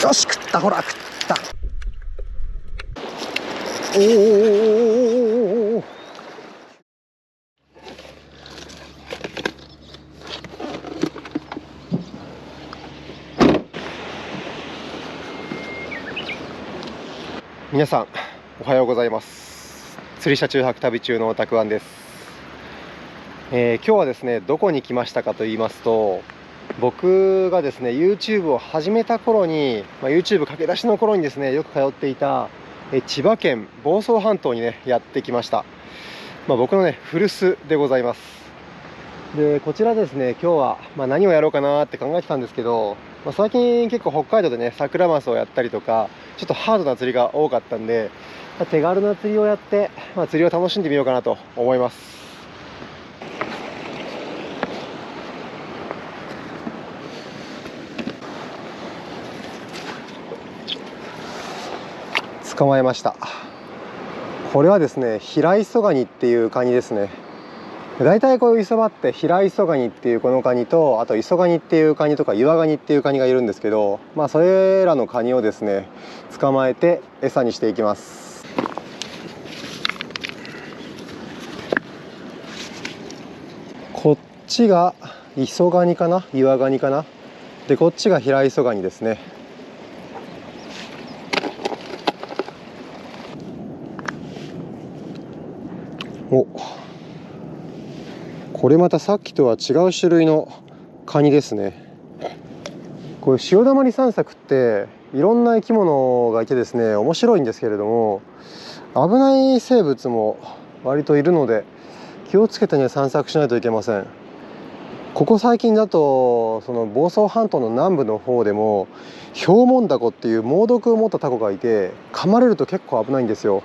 よし、食った、ほら食った。おお、皆さんおはようございます。釣り車中泊旅中のたくあんです。今日はですね、どこに来ましたかと言いますと、僕がですね YouTube を始めた頃に、YouTube 駆け出しの頃にですねよく通っていた千葉県房総半島にねやってきました。僕のね古巣でございます。でこちらですね、今日は何をやろうかなって考えてたんですけど、最近結構北海道でねサクラマスをやったりとか、ちょっとハードな釣りが多かったんで、手軽な釣りをやって、釣りを楽しんでみようかなと思います。捕まえました。これはですね、平磯ガニっていうカニですね。大体こういう磯場って平磯ガニっていうこのカニと、あと磯ガニっていうカニとか岩ガニっていうカニがいるんですけど、それらのカニをですね捕まえて餌にしていきます。こっちが磯ガニかな、岩ガニかな。でこっちが平磯ガニですね。お、これまたさっきとは違う種類のカニですね。これ潮だまり散策っていろんな生き物がいてですね面白いんですけれども、危ない生物も割といるので気をつけてね散策しないといけません。ここ最近だとその房総半島の南部の方でもヒョウモンダコっていう猛毒を持ったタコがいて、噛まれると結構危ないんですよ。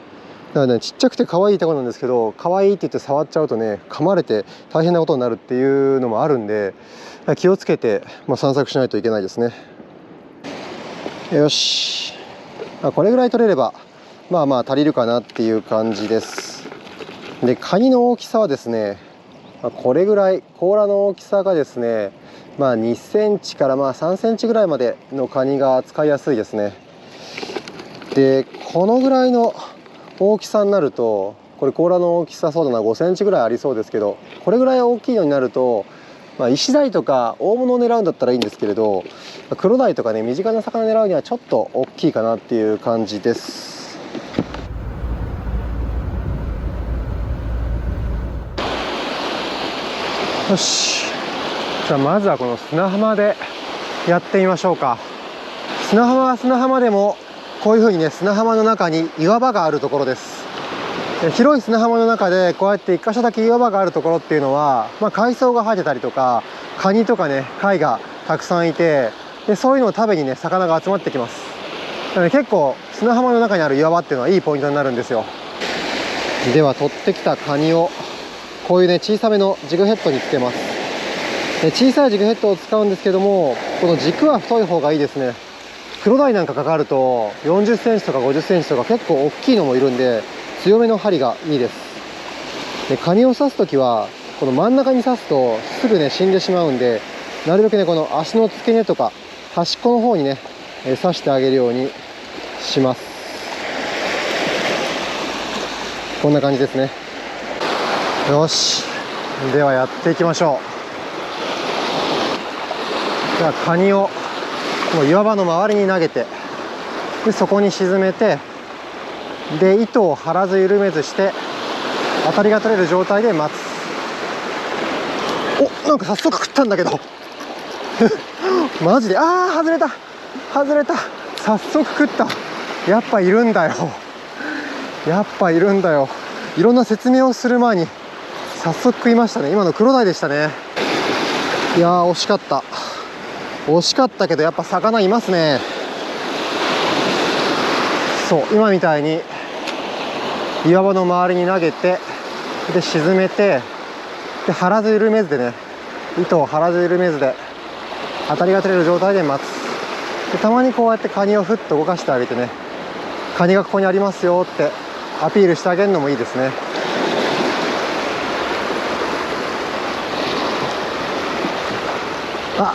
だからね、ちっちゃくて可愛いタコなんですけど、可愛いって言って触っちゃうとね噛まれて大変なことになるっていうのもあるんで、気をつけて、散策しないといけないですね。よし、これぐらい取れれば足りるかなっていう感じです。でカニの大きさはですね、これぐらい、甲羅の大きさがですね2センチから3センチぐらいまでのカニが扱いやすいですね。でこのぐらいの大きさになると、これ甲羅の大きさそうだな5センチぐらいありそうですけど、これぐらい大きいのになると、イシダイとか大物を狙うんだったらいいんですけれど、クロダイとかね身近な魚狙うにはちょっと大きいかなっていう感じです。よし、じゃあまずはこの砂浜でやってみましょうか。砂浜は砂浜でもこういうふうにね砂浜の中に岩場があるところです。広い砂浜の中でこうやって一箇所だけ岩場があるところっていうのは、海藻が生えてたりとかカニとかね貝がたくさんいて、でそういうのを食べにね魚が集まってきます。なので結構砂浜の中にある岩場っていうのはいいポイントになるんですよ。では取ってきたカニをこういうね小さめのジグヘッドにつけます。小さいジグヘッドを使うんですけども、この軸は太い方がいいですね。クロダイなんかかかると40センチとか50センチとか結構大きいのもいるんで、強めの針がいいです。でカニを刺す時はこの真ん中に刺すとすぐね死んでしまうんで、なるべくねこの足の付け根とか端っこの方にね刺してあげるようにします。こんな感じですね。よし、ではやっていきましょう。ではカニをこの岩場の周りに投げて、でそこに沈めて、で糸を張らず緩めずして当たりが取れる状態で待つ。お、なんか早速食ったんだけどマジで、外れた外れた、早速食った。やっぱいるんだよ、やっぱいるんだよ。いろんな説明をする前に早速食いましたね。今のクロダイでしたね。いやー惜しかった、惜しかったけどやっぱ魚いますね。そう今みたいに岩場の周りに投げて、で沈めて、で張らず緩めずでね、糸を張らず緩めずで当たりが取れる状態で待つ。でたまにこうやってカニをふっと動かしてあげてね、カニがここにありますよってアピールしてあげるのもいいですね。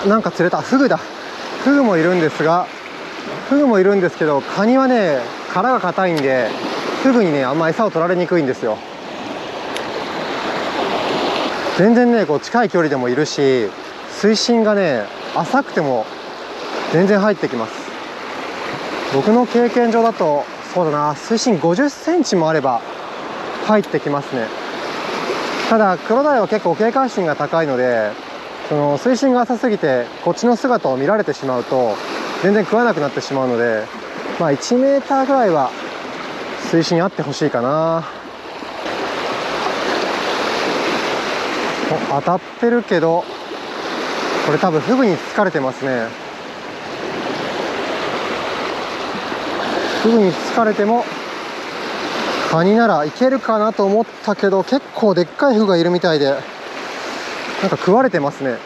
なんか釣れた。フグだ。フグもいるんですが、フグもいるんですけど、カニはね殻が硬いんでフグにねあんま餌を取られにくいんですよ。全然ねこう近い距離でもいるし、水深がね浅くても全然入ってきます。僕の経験上だとそうだな、水深50センチもあれば入ってきますね。ただクロダイは結構警戒心が高いので、その水深が浅すぎてこっちの姿を見られてしまうと全然食わなくなってしまうので、まあ1メーターぐらいは水深あってほしいかな。当たってるけど、これ多分フグに疲れてますね。フグに疲れてもカニならいけるかなと思ったけど、結構でっかいフグがいるみたいでなんか食われてますね。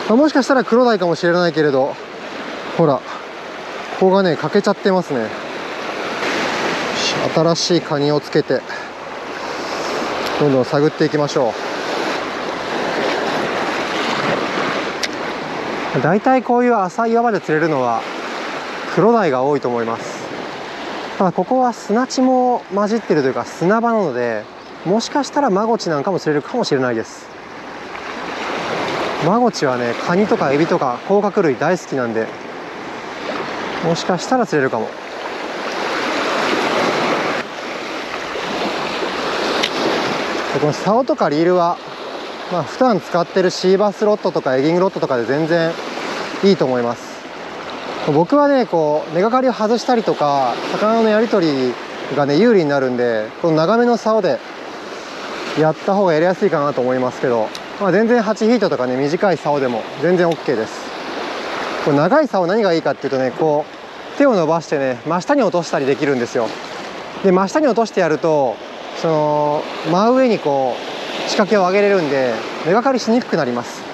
もしかしたらクロダイかもしれないけれど、ほらここがね欠けちゃってますね。新しいカニをつけてどんどん探っていきましょう。だいたいこういう浅い岩場で釣れるのはクロダイが多いと思います。ただここは砂地も混じってるというか砂場なので、もしかしたらマゴチなんかも釣れるかもしれないです。マゴチはねカニとかエビとか甲殻類大好きなんで、もしかしたら釣れるかも。でこの竿とかリールは、まあ、普段使ってるシーバスロッドとかエギングロッドとかで全然いいと思います。僕はねこう根がかりを外したりとか魚のやり取りがね有利になるんで、この長めの竿でやった方がやりやすいかなと思いますけど、まあ、全然8フィートとかね短い竿でも全然 OK です。これ長い竿何がいいかっていうとね、こう手を伸ばしてね真下に落としたりできるんですよ。で真下に落としてやるとその真上にこう仕掛けを上げれるんで根がかりしにくくなります。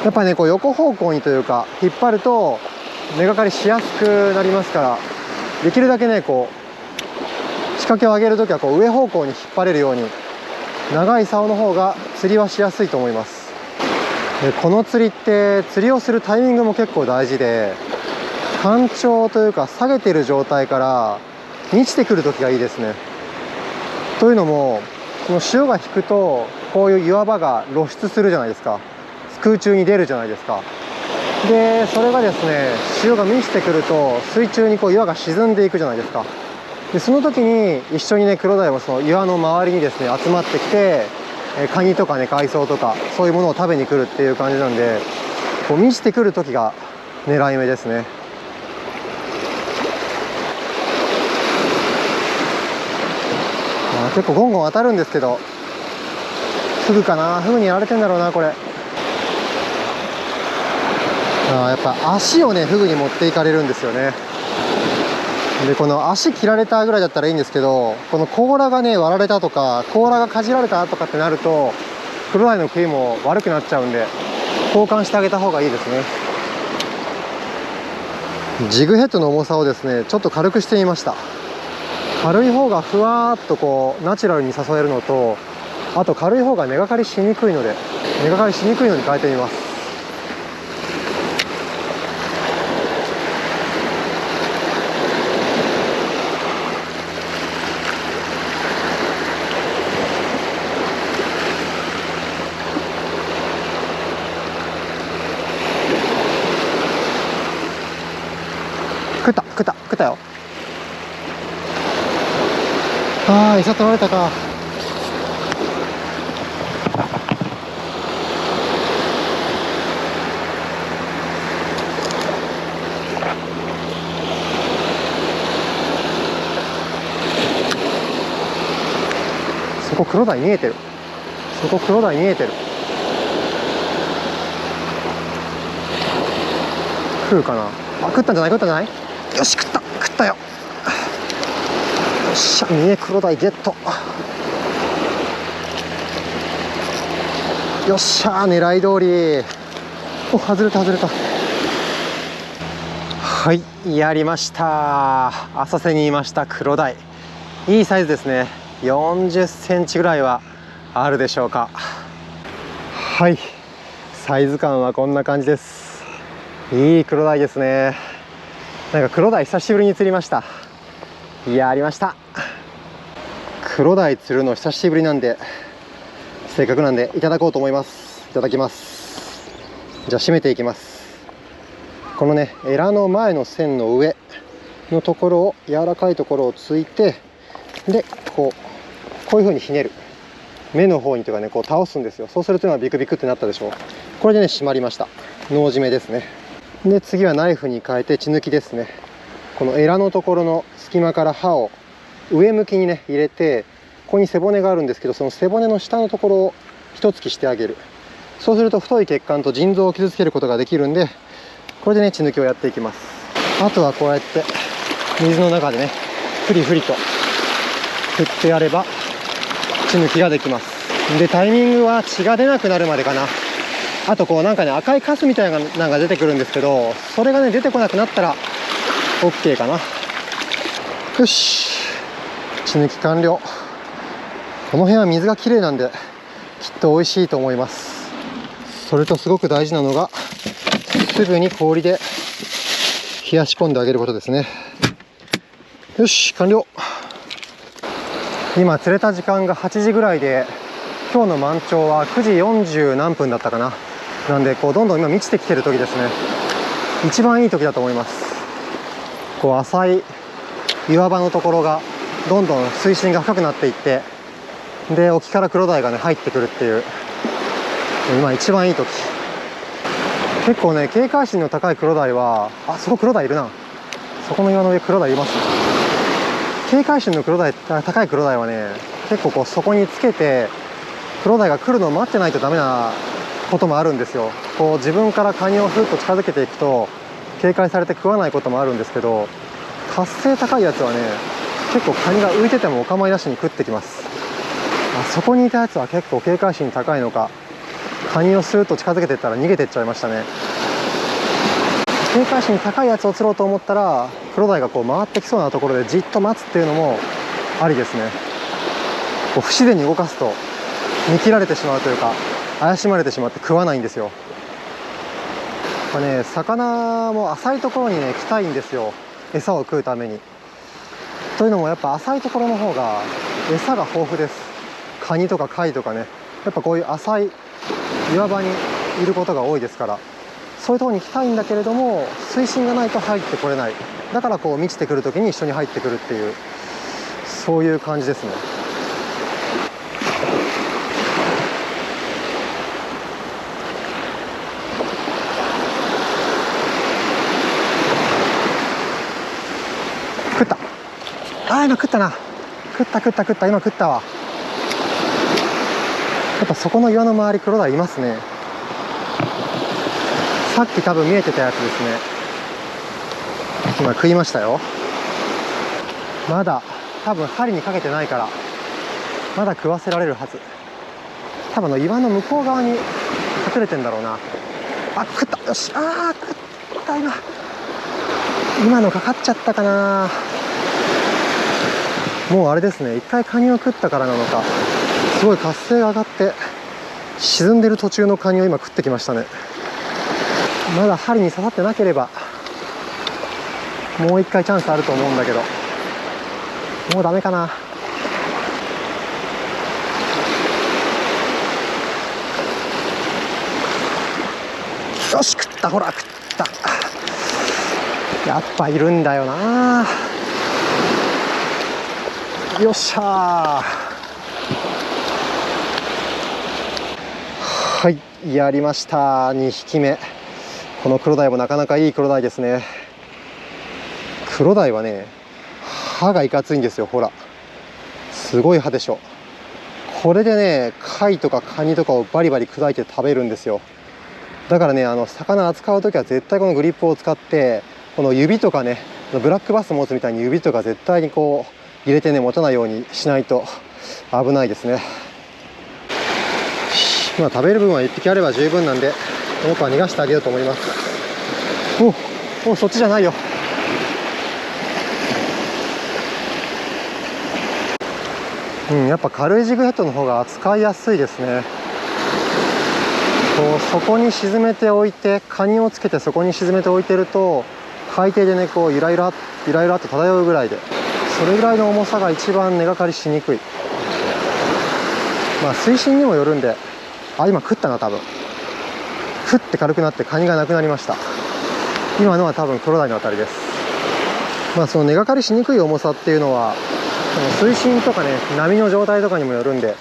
やっぱねこう横方向にというか引っ張ると根がかりしやすくなりますから、できるだけねこう仕掛けを上げるときはこう上方向に引っ張れるように長い竿の方が釣りはしやすいと思います。でこの釣りって釣りをするタイミングも結構大事で、干潮というか下げてる状態から満ちてくる時がいいですね。というのもこの潮が引くとこういう岩場が露出するじゃないですか。空中に出るじゃないですか。でそれがですね潮が満ちてくると水中にこう岩が沈んでいくじゃないですか。でその時に一緒にねクロダイもその岩の周りにですね集まってきて、カニとかね海藻とかそういうものを食べに来るっていう感じなんで、こう満ちてくる時が狙い目ですね。結構ゴンゴン当たるんですけど、フグかな、フグにやられてんだろうなこれ。やっぱ足をねフグに持っていかれるんですよね。でこの足切られたぐらいだったらいいんですけど、この甲羅がね割られたとか甲羅がかじられたとかってなるとクロダイの食いも悪くなっちゃうんで交換してあげた方がいいですね。ジグヘッドの重さをですねちょっと軽くしてみました。軽い方がふわーっとこうナチュラルに誘えるのと、あと軽い方が根がかりしにくいので根がかりしにくいのに変えてみます。食ったよ。ああ餌取られたか。そこクロダイ見えてる。そこクロダイ見えてる。食うかな。あ、食ったんじゃない、食ったんじゃない。よし、食ったよ。よっしゃ、ミネクロダイゲット。よっしゃ、狙い通り。お、外れた。はい、やりました。浅瀬にいましたクロダイ。いいサイズですね。40センチぐらいはあるでしょうか。はい、サイズ感はこんな感じです。いいクロダイですね。なんかクロダイ久しぶりに釣りました。やりました。クロダイ釣るの久しぶりなんで、せっかくなんでいただこうと思います。いただきます。じゃあ締めていきます。このね、エラの前の線の上のところを、柔らかいところをついて、でこういう風にひねる、目の方にというかね、こう倒すんですよ。そうすると今ビクビクってなったでしょ。これでね締まりました。脳締めですね。で次はナイフに変えて血抜きですね。このエラのところの隙間から刃を上向きにね入れて、ここに背骨があるんですけど、その背骨の下のところを一突きしてあげる。そうすると太い血管と腎臓を傷つけることができるんで、これでね血抜きをやっていきます。あとはこうやって水の中でねフリフリと振ってやれば血抜きができます。でタイミングは血が出なくなるまでかな。あとこうなんかね、赤いカスみたいなのが出てくるんですけど、それがね出てこなくなったら OK かな。よし、血抜き完了。この辺は水がきれいなんできっと美味しいと思います。それとすごく大事なのが、すぐに氷で冷やし込んであげることですね。よし、完了。今釣れた時間が8時ぐらいで、今日の満潮は9時40何分だったかな。なんでこうどんどん今満ちてきてる時ですね。一番いい時だと思います。こう浅い岩場のところがどんどん水深が深くなっていって、で沖からクロダイがね入ってくるっていう、今一番いい時。結構ね警戒心の高いクロダイは、あそこクロダイいるな、そこの岩の上クロダイいます。警戒心の高いクロダイはね、結構こうそこにつけてクロダイが来るのを待ってないとダメなこともあるんですよ。こう自分からカニをふっと近づけていくと警戒されて食わないこともあるんですけど、活性高いやつはね結構カニが浮いててもお構いなしに食ってきます。あそこにいたやつは結構警戒心高いのか、カニをスーッと近づけていったら逃げていっちゃいましたね。警戒心高いやつを釣ろうと思ったら、クロダイがこう回ってきそうなところでじっと待つっていうのもありですね。こう不自然に動かすと見切られてしまうというか、怪しまれてしまって食わないんですよ。魚も浅いところにね来たいんですよ、餌を食うために。というのもやっぱ浅いところの方が餌が豊富です。カニとか貝とかね、やっぱこういう浅い岩場にいることが多いですから、そういうところに行きたいんだけれども水深がないと入ってこれない。だからこう満ちてくる時に一緒に入ってくるっていう、そういう感じですね。食った。今食ったな。食った今食ったわ。やっぱそこの岩の周りクロダイいますね。さっき多分見えてたやつですね。今食いましたよ。まだ多分針にかけてないからまだ食わせられるはず。多分岩の向こう側に隠れてんだろうな。食った。よし、食った。今のかかっちゃったかな。もうあれですね、一回カニを食ったからなのか、すごい活性が上がって沈んでる途中のカニを今食ってきましたね。まだ針に刺さってなければもう一回チャンスあると思うんだけど、もうダメかな。よし、食った。ほら食った。やっぱいるんだよな。よっしゃー。はい、やりました。2匹目。このクロダイもなかなかいいクロダイですね。クロダイはね歯がいかついんですよ。ほらすごい歯でしょ。これでね貝とかカニとかをバリバリ砕いて食べるんですよ。だからね魚扱う時は絶対このグリップを使って、この指とかね、ブラックバス持つみたいに指とか絶対にこう入れてね持たないようにしないと危ないですね。今食べる分は1匹あれば十分なんで、この子は逃がしてあげようと思います。おそっちじゃないよ。やっぱ軽いジグヘッドの方が扱いやすいですね。こうそこに沈めておいて、カニをつけてそこに沈めておいてると海底でねこうゆらゆらっと漂うぐらいで、それぐらいの重さが一番根がかりしにくい。まあ水深にもよるんで、あ、今食ったな、多分ふって軽くなってカニがなくなりました。今のは多分クロダイのあたりです。まあその根がかりしにくい重さっていうのは水深とかね波の状態とかにもよるんで、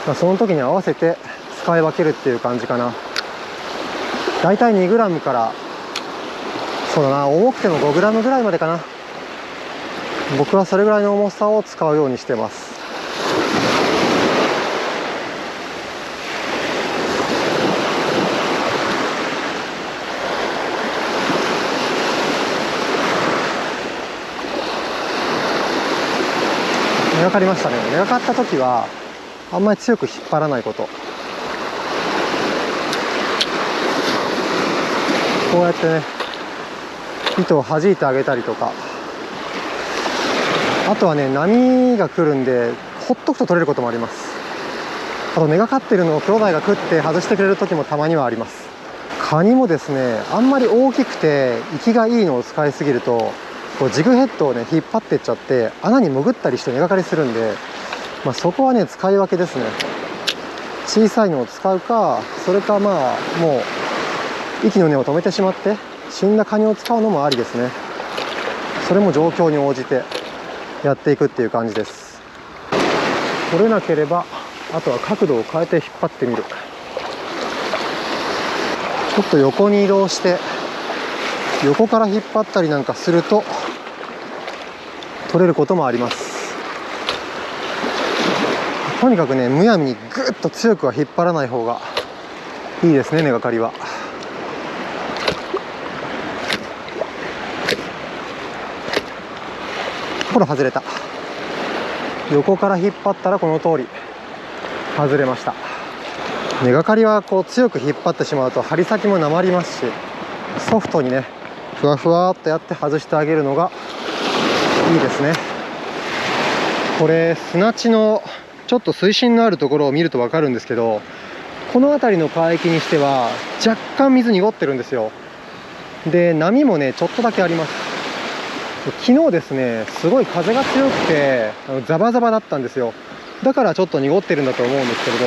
まあ、その時に合わせて使い分けるっていう感じかな。だいたい 2g から、そうだな、重くても 5g ぐらいまでかな。僕はそれぐらいの重さを使うようにしてます。根がかりましたね。根がかった時はあんまり強く引っ張らないこと。こうやってね糸を弾いてあげたりとか、あとはね波が来るんでほっとくと取れることもあります。あと根がかってるのをクロダイが食って外してくれる時もたまにはあります。カニもですね、あんまり大きくて生きがいいのを使いすぎるとこうジグヘッドをね引っ張ってっちゃって穴に潜ったりして根がかりするんで、まあ、そこはね使い分けですね。小さいのを使うか、それかまあもう息の根を止めてしまって死んだカニを使うのもありですね。それも状況に応じてやっていくっていう感じです。取れなければあとは角度を変えて引っ張ってみる。ちょっと横に移動して横から引っ張ったりなんかすると取れることもあります。とにかくねむやみにぐっと強くは引っ張らない方がいいですね、根がかりは。ほら外れた。横から引っ張ったらこの通り外れました。根がかりはこう強く引っ張ってしまうと針先もなまりますし、ソフトにねふわふわっとやって外してあげるのがいいですね。これ砂地のちょっと水深のあるところを見ると分かるんですけど、この辺りの海域にしては若干水濁ってるんですよ。で波もねちょっとだけあります。昨日ですねすごい風が強くてザバザバだったんですよ。だからちょっと濁ってるんだと思うんですけれど、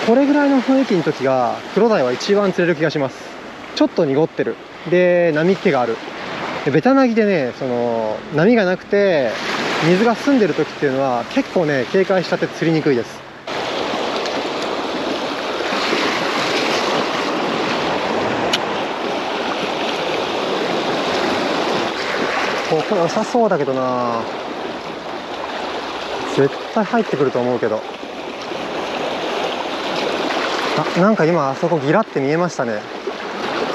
これぐらいの雰囲気の時がクロダイは一番釣れる気がします。ちょっと濁ってる、で波っ気がある、でベタなぎでねその波がなくて水が澄んでる時っていうのは結構ね警戒しちゃって釣りにくいです。ここ良さそうだけどな、絶対入ってくると思うけど。あ、なんか今あそこギラって見えましたね。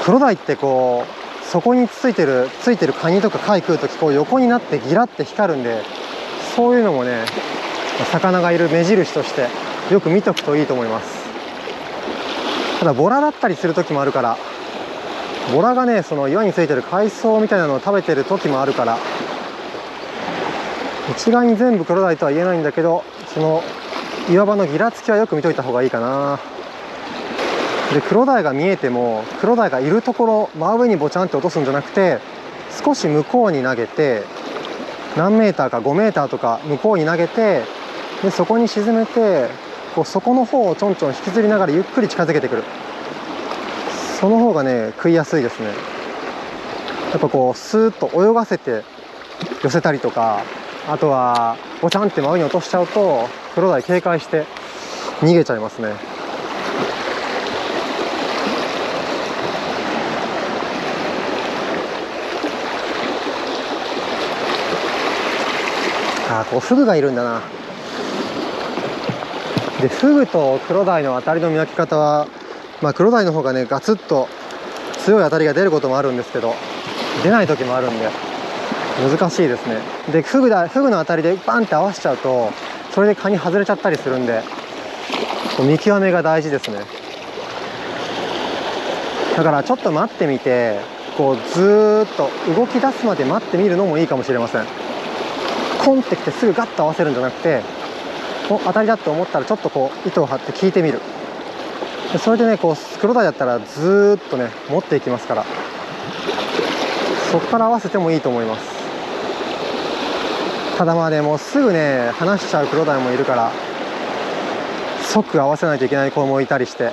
クロダイってこうそこについてるカニとか貝食う時こう横になってギラって光るんで、そういうのもね魚がいる目印としてよく見とくといいと思います。ただボラだったりする時もあるから、ボラがねその岩についてる海藻みたいなのを食べてる時もあるから、一概に全部クロダイとは言えないんだけど、その岩場のギラつきはよく見といた方がいいかな。でクロダイが見えてもクロダイがいるところ真上にボチャンって落とすんじゃなくて、少し向こうに投げて何メーターか5メーターとか向こうに投げて、でそこに沈めてこう底の方をちょんちょん引きずりながらゆっくり近づけてくる。その方がね食いやすいですね。やっぱこうスーッと泳がせて寄せたりとか、あとはボチャンって真上に落としちゃうとクロダイ警戒して逃げちゃいますね。あ、こうフグがいるんだな。でフグとクロダイの当たりの見分け方は、まあ、クロダイの方がねガツッと強い当たりが出ることもあるんですけど、出ない時もあるんで難しいですね。でフグの当たりでバンって合わせちゃうとそれでカニ外れちゃったりするんで、見極めが大事ですね。だからちょっと待ってみて、こうずーっと動き出すまで待ってみるのもいいかもしれません。コンってきてすぐガッと合わせるんじゃなくて、当たりだと思ったらちょっとこう糸を張って聞いてみる。それでねこうクロダイだったらずーっとね持っていきますから、そこから合わせてもいいと思います。ただまあね、もうすぐね離しちゃうクロダイもいるから即合わせないといけない子もいたりして、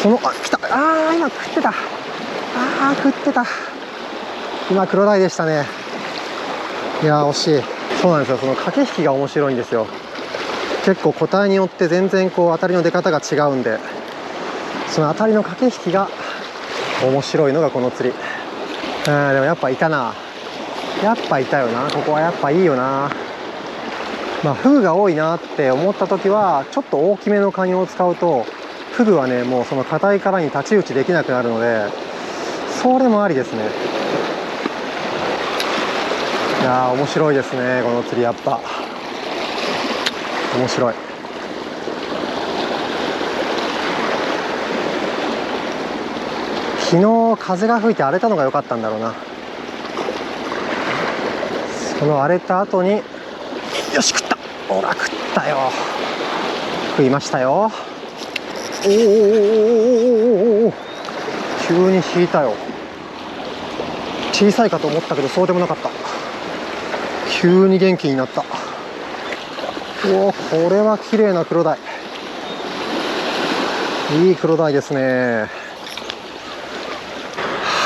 その来た、今食ってた、食ってた、今クロダイでしたね。いやー惜しい。そうなんですよ、その駆け引きが面白いんですよ。結構個体によって全然こう当たりの出方が違うんで、その当たりの駆け引きが面白いのがこの釣り。でもやっぱいたな、やっぱいたよな、ここはやっぱいいよな。まあフグが多いなって思った時はちょっと大きめのカニを使うと、フグはねもうその硬い殻に太刀打ちできなくなるので、それもありですね。いやー面白いですね、この釣り。やっぱ面白い。昨日風が吹いて荒れたのが良かったんだろうな。その荒れた後に、よし食った、ほら食ったよ、食いましたよ。おお、急に引いたよ。小さいかと思ったけどそうでもなかった。急に元気になった。おお、これは綺麗なクロダイ、いいクロダイですね。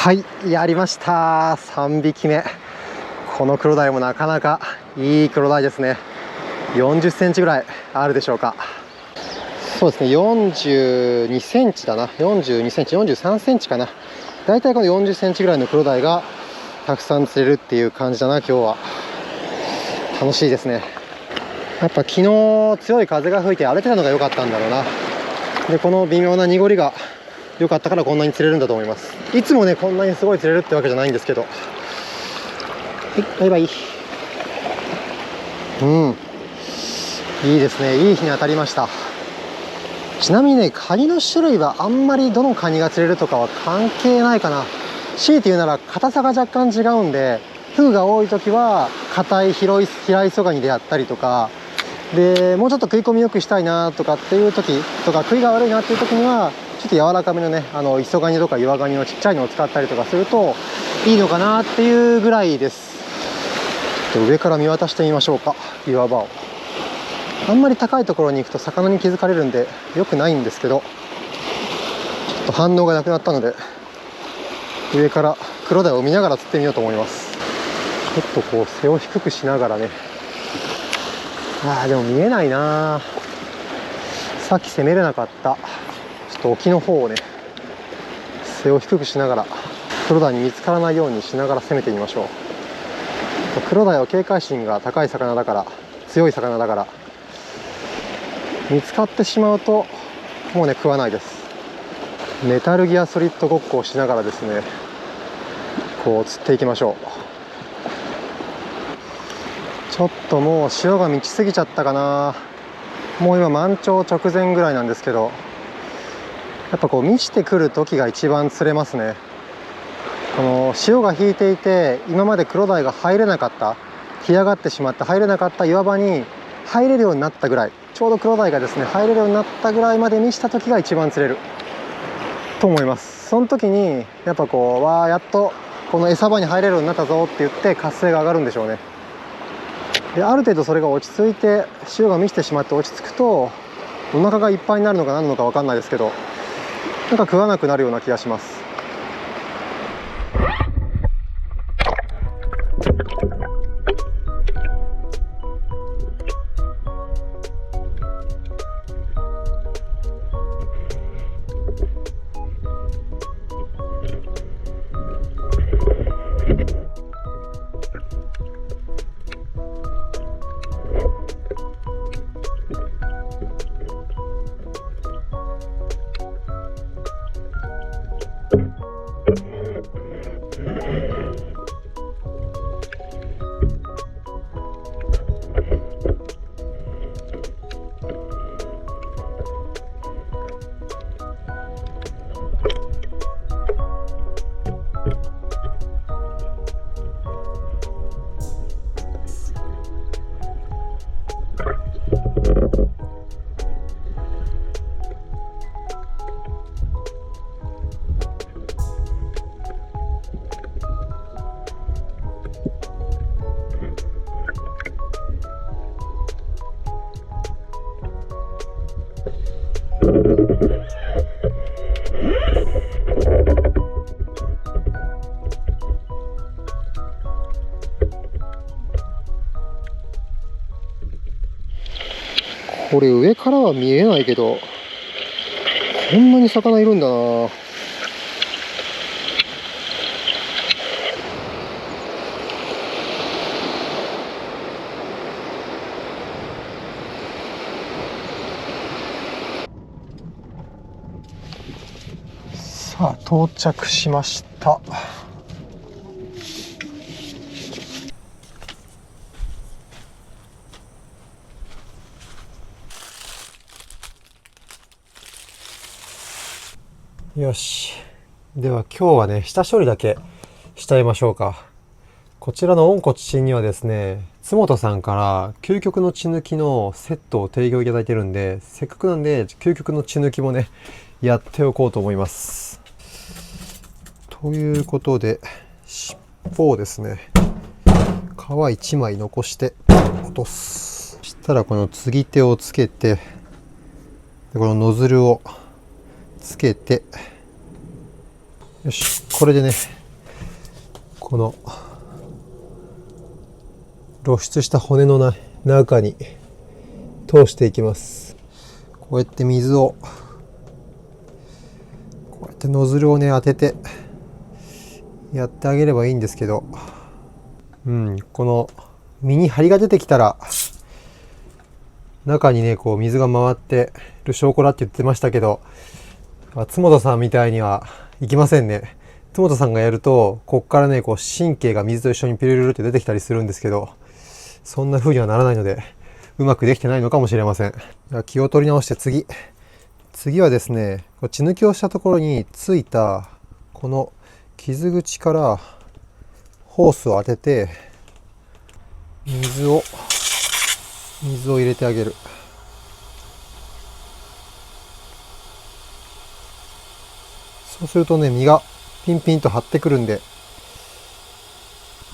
はい、やりました。3匹目。このクロダイもなかなかいいクロダイですね。40センチぐらいあるでしょうか。そうですね、42センチだな。42センチ、43センチかな。だいたいこの40センチぐらいのクロダイがたくさん釣れるっていう感じだな、今日は。楽しいですね。やっぱ昨日強い風が吹いて荒れてたのが良かったんだろうな。で、この微妙な濁りが良かったからこんなに釣れるんだと思います。いつもね、こんなにすごい釣れるってわけじゃないんですけど。はい、バイバイ。いいですね。いい日に当たりました。ちなみにね、カニの種類はあんまりどのカニが釣れるとかは関係ないかな。強いて言うなら硬さが若干違うんで、フグが多い時は硬い平磯ガニであったりとかで、もうちょっと食い込みよくしたいなとかっていう時とか、食いが悪いなっていう時にはちょっと柔らかめのね、磯ガニとか岩ガニのちっちゃいのを使ったりとかするといいのかなっていうぐらいです。上から見渡してみましょうか、岩場を。あんまり高いところに行くと魚に気づかれるんで良くないんですけど、ちょっと反応がなくなったので上からクロダイを見ながら釣ってみようと思います。ちょっとこう背を低くしながらね。でも見えないな。さっき攻めれなかったちょっと沖の方をね、背を低くしながらクロダイに見つからないようにしながら攻めてみましょう。クロダイは警戒心が高い魚だから、強い魚だから、見つかってしまうともうね食わないです。メタルギアソリッドごっこをしながらですね、こう釣っていきましょう。ちょっともう潮が満ちすぎちゃったかな。もう今満潮直前ぐらいなんですけど、やっぱこう満ちてくる時が一番釣れますね。この潮が引いていて今までクロダイが入れなかった、干上がってしまって入れなかった岩場に入れるようになったぐらい、ちょうどクロダイがですね入れるようになったぐらいまで満ちた時が一番釣れると思います。その時にやっぱこうやっとこの餌場に入れるようになったぞって言って活性が上がるんでしょうね。で、ある程度それが落ち着いて潮が満ちてしまって落ち着くとお腹がいっぱいになるのか何なのか分かんないですけど、なんか食わなくなるような気がします。これ上からは見えないけど、こんなに魚いるんだな。さあ到着しました。よし。では今日はね、下処理だけしちゃいましょうか。こちらの温故知新にはですね、津本さんから究極の血抜きのセットを提供いただいてるんで、せっかくなんで究極の血抜きもね、やっておこうと思います。ということで、尻尾をですね、皮1枚残して落とす。そしたらこの継ぎ手をつけて、でこのノズルをつけて、よし、これでね、この露出した骨の中に通していきます。こうやって水を、こうやってノズルをね当ててやってあげればいいんですけど、この身に張りが出てきたら中にねこう水が回ってる証拠だって言ってましたけど、津本さんみたいにはいきませんね。津本さんがやるとこっからねこう神経が水と一緒にピルルルって出てきたりするんですけど、そんな風にはならないのでうまくできてないのかもしれません。気を取り直して次はですね、血抜きをしたところについたこの傷口からホースを当てて水を入れてあげる。そうするとね、身がピンピンと張ってくるんで、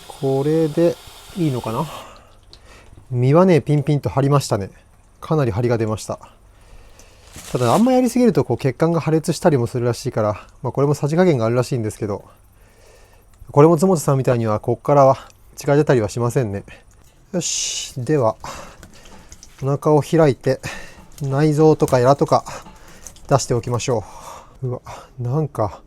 これでいいのかな。身はね、ピンピンと張りましたね。かなり張りが出ました。ただ、あんまやりすぎるとこう血管が破裂したりもするらしいから、これもさじ加減があるらしいんですけど、これも津本さんみたいにはこっからは血が出たりはしませんね。よし、ではお腹を開いて内臓とかエラとか出しておきましょう。うわ、なんか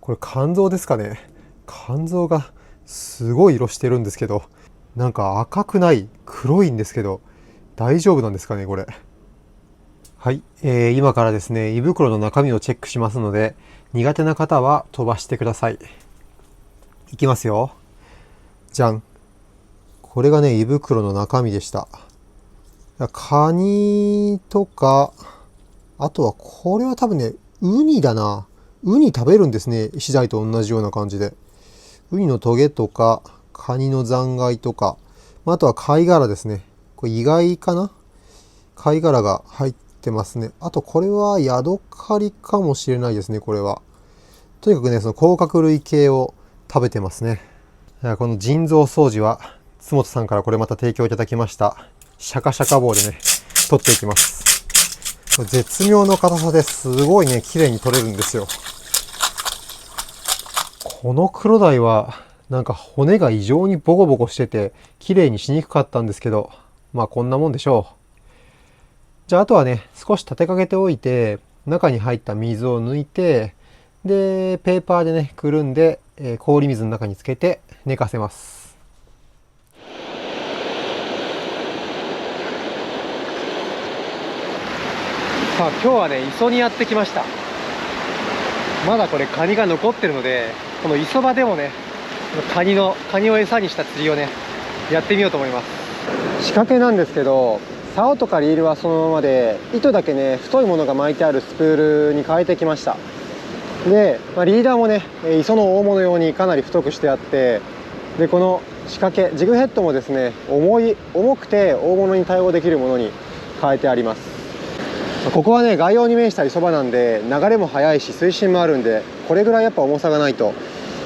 これ肝臓ですかね。肝臓がすごい色してるんですけど、なんか赤くない黒いんですけど大丈夫なんですかねこれ。はい、今からですね胃袋の中身をチェックしますので、苦手な方は飛ばしてください。いきますよ。じゃん。これがね胃袋の中身でした。カニとか、あとはこれは多分ねウニだな。ウニ食べるんですね、イシダイと同じような感じで。ウニのトゲとかカニの残骸とか、あとは貝殻ですね。これ意外かな。貝殻が入ってますね。あとこれはヤドカリかもしれないですね。これはとにかくねその甲殻類系を食べてますね。この腎臓掃除は津本さんからこれまた提供いただきましたシャカシャカ棒でね取っていきます。絶妙の硬さですごいね綺麗に取れるんですよ。このクロダイはなんか骨が異常にボコボコしてて綺麗にしにくかったんですけど、こんなもんでしょう。じゃああとはね少し立てかけておいて中に入った水を抜いて、でペーパーでねくるんで、氷水の中につけて寝かせます。さあ今日はね磯にやってきました。まだこれカニが残ってるので、この磯場でもねカニを餌にした釣りをねやってみようと思います。仕掛けなんですけど、竿とかリールはそのままで、糸だけね太いものが巻いてあるスプールに変えてきました。で、リーダーもね磯の大物用にかなり太くしてあって、でこの仕掛けジグヘッドもですね重くて大物に対応できるものに変えてあります。ここはね外洋に面した磯場なんで流れも速いし水深もあるんで、これぐらいやっぱ重さがないと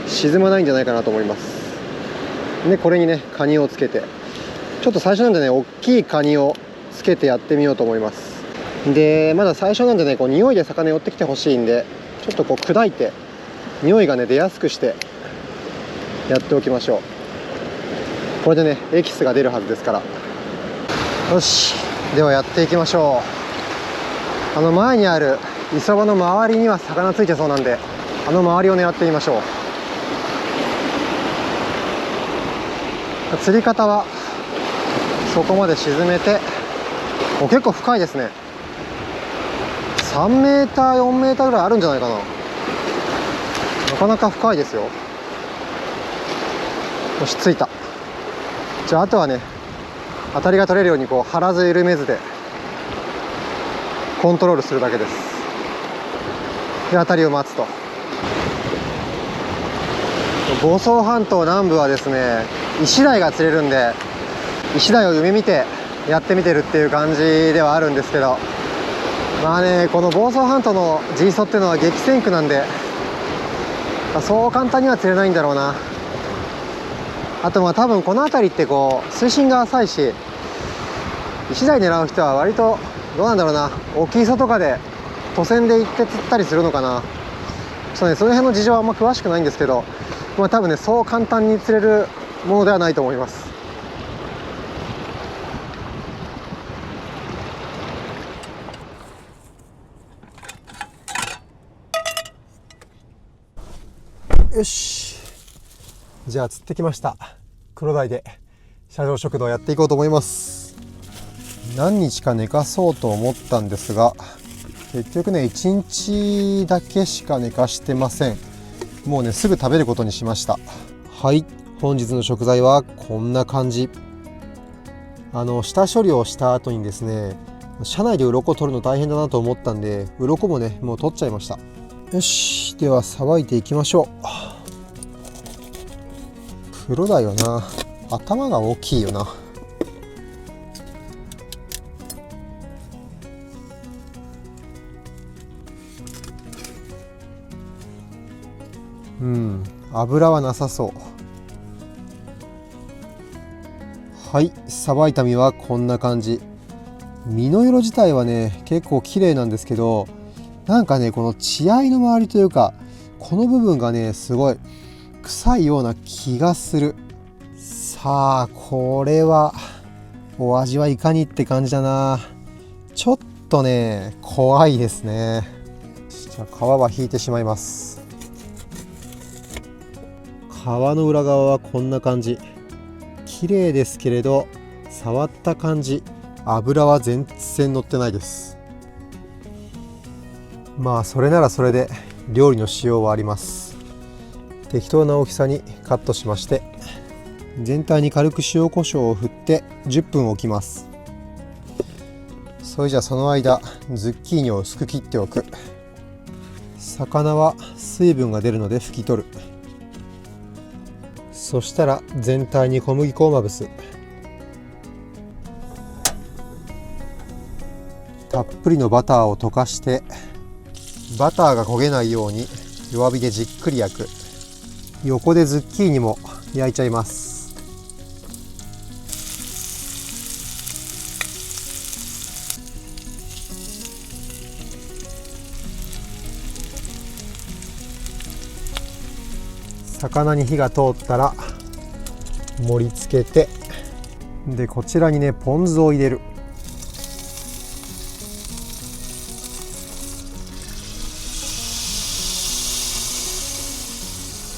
沈まないんじゃないかなと思います。でこれにねカニをつけて、ちょっと最初なんでね大きいカニをつけてやってみようと思います。でまだ最初なんでねこう匂いで魚寄ってきてほしいんで、ちょっとこう砕いて匂いがね出やすくしてやっておきましょう。これでねエキスが出るはずですから。よし、ではやっていきましょう。前にある磯場の周りには魚ついてそうなんで、周りを狙ってみましょう。釣り方はそこまで沈めて、結構深いですね。3メーター4メーターぐらいあるんじゃないかな。なかなか深いですよ。よし、ついた。じゃああとはね、当たりが取れるように張らず緩めずでコントロールするだけです。で、当たりを待つと。房総半島南部はですね、イシダイが釣れるんで、イシダイを夢見てやってみてるっていう感じではあるんですけど、まあね、この房総半島のジーソっていうのは激戦区なんで、そう簡単には釣れないんだろうな。あと多分この辺りって水深が浅いし、イシダイ狙う人は割とどうなんだろうな、大きい磯とかで渡船で行って釣ったりするのかな。その辺の事情はあんま詳しくないんですけど、多分ね、そう簡単に釣れるものではないと思います。よし、じゃあ釣ってきました。黒鯛で車上食堂やっていこうと思います。何日か寝かそうと思ったんですが、結局ね1日だけしか寝かしてません。もうねすぐ食べることにしました。はい、本日の食材はこんな感じ。下処理をした後にですね、車内で鱗を取るの大変だなと思ったんで、鱗もねもう取っちゃいました。よし、ではさばいていきましょう。黒鯛はな、頭が大きいよな。油はなさそう。はい、さばいた身はこんな感じ。身の色自体はね結構綺麗なんですけど、なんかねこの血合いの周りというか、この部分がねすごい臭いような気がする。さあこれはお味はいかにって感じだな。ちょっとね怖いですね。じゃあ皮は引いてしまいます。皮の裏側はこんな感じ。綺麗ですけれど、触った感じ油は全然乗ってないです。まあそれならそれで料理のしようはあります。適当な大きさにカットしまして、全体に軽く塩コショウを振って10分置きます。それじゃあその間ズッキーニを薄く切っておく。魚は水分が出るので拭き取る。そしたら全体に小麦粉をまぶす。たっぷりのバターを溶かして、バターが焦げないように弱火でじっくり焼く。横でズッキーニも焼いちゃいます。魚に火が通ったら盛り付けて、でこちらにねポン酢を入れる。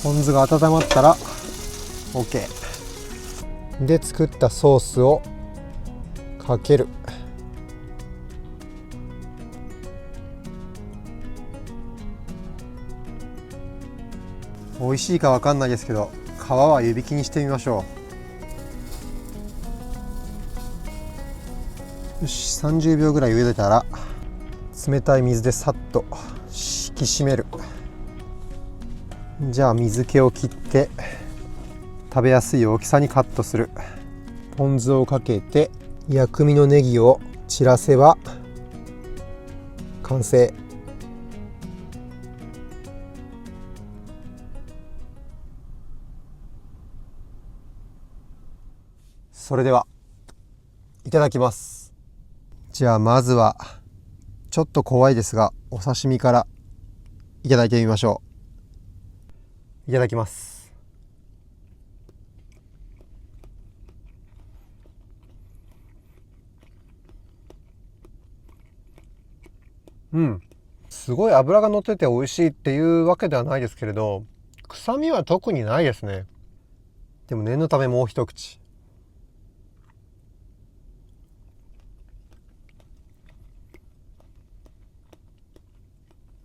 ポン酢が温まったら OK で、作ったソースをかける。美味しいかわかんないですけど、皮は湯引きにしてみましょう。よし、30秒ぐらい茹でたら冷たい水でさっと引き締める。じゃあ水気を切って食べやすい大きさにカットする。ポン酢をかけて薬味のネギを散らせば完成。それではいただきます。じゃあまずはちょっと怖いですがお刺身からいただいてみましょう。いただきます。すごい脂が乗ってて美味しいっていうわけではないですけれど、臭みは特にないですね。でも念のためもう一口。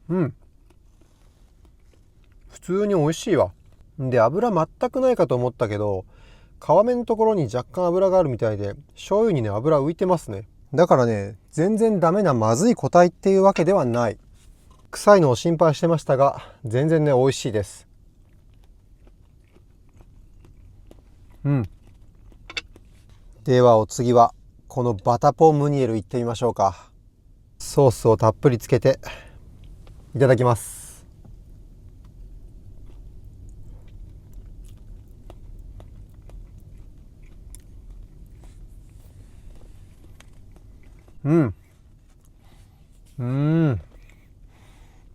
普通に美味しいわ。で、油全くないかと思ったけど、皮目のところに若干油があるみたいで、醤油にね、油浮いてますね。だからね、全然ダメなまずい個体っていうわけではない。臭いのを心配してましたが、全然ね、美味しいです。ではお次は、このバタポンムニエルいってみましょうか。ソースをたっぷりつけて、いただきます。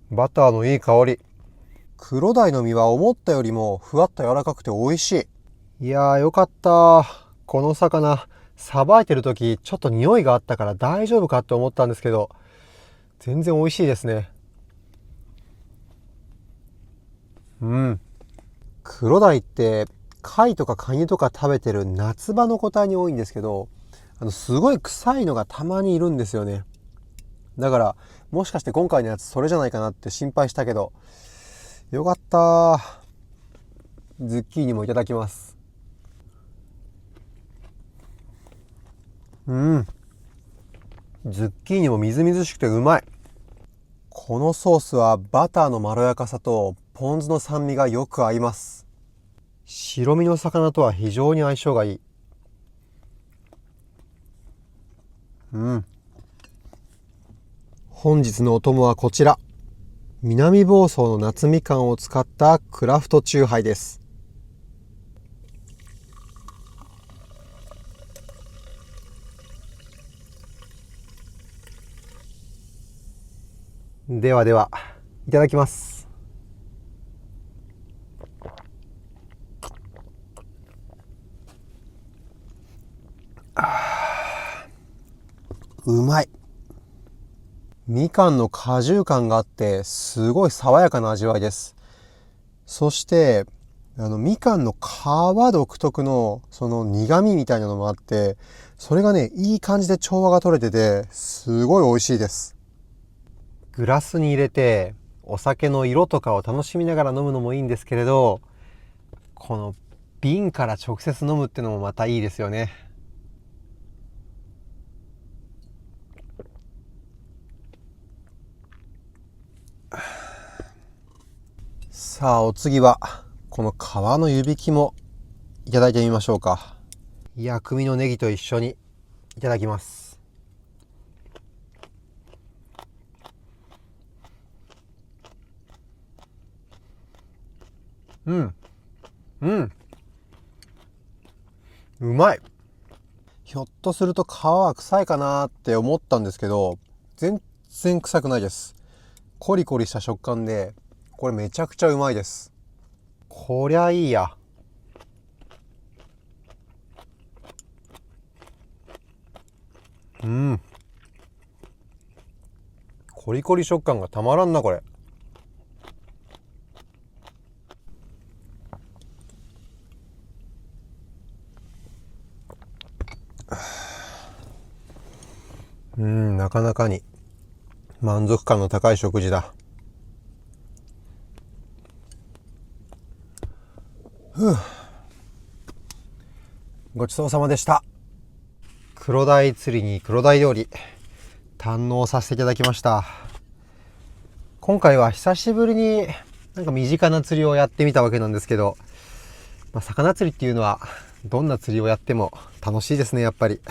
バターのいい香り。黒鯛の身は思ったよりもふわっと柔らかくて美味しい。いやーよかった。この魚、さばいてる時ちょっと匂いがあったから大丈夫かって思ったんですけど、全然美味しいですね。黒鯛って貝とかカニとか食べてる夏場の個体に多いんですけど、すごい臭いのがたまにいるんですよね。だからもしかして今回のやつそれじゃないかなって心配したけど、よかった。ズッキーニもいただきます。ズッキーニもみずみずしくてうまい。このソースはバターのまろやかさとポン酢の酸味がよく合います。白身の魚とは非常に相性がいい。本日のお供はこちら。南房総の夏みかんを使ったクラフトチューハイです。ではでは、いただきます。うまい。みかんの果汁感があってすごい爽やかな味わいです。そしてみかんの皮独特のその苦味みたいなのもあって、それがねいい感じで調和が取れててすごい美味しいです。グラスに入れてお酒の色とかを楽しみながら飲むのもいいんですけれど、この瓶から直接飲むってのもまたいいですよね。さあお次はこの皮の湯引きもいただいてみましょうか。薬味のネギと一緒にいただきます。うまい。ひょっとすると皮は臭いかなって思ったんですけど、全然臭くないです。コリコリした食感で、これめちゃくちゃうまいです。こりゃいいや。コリコリ食感がたまらんなこれ。なかなかに満足感の高い食事だ。ごちそうさまでした。黒鯛釣りに黒鯛料理堪能させていただきました。今回は久しぶりになんか身近な釣りをやってみたわけなんですけど、魚釣りっていうのはどんな釣りをやっても楽しいですね、やっぱり。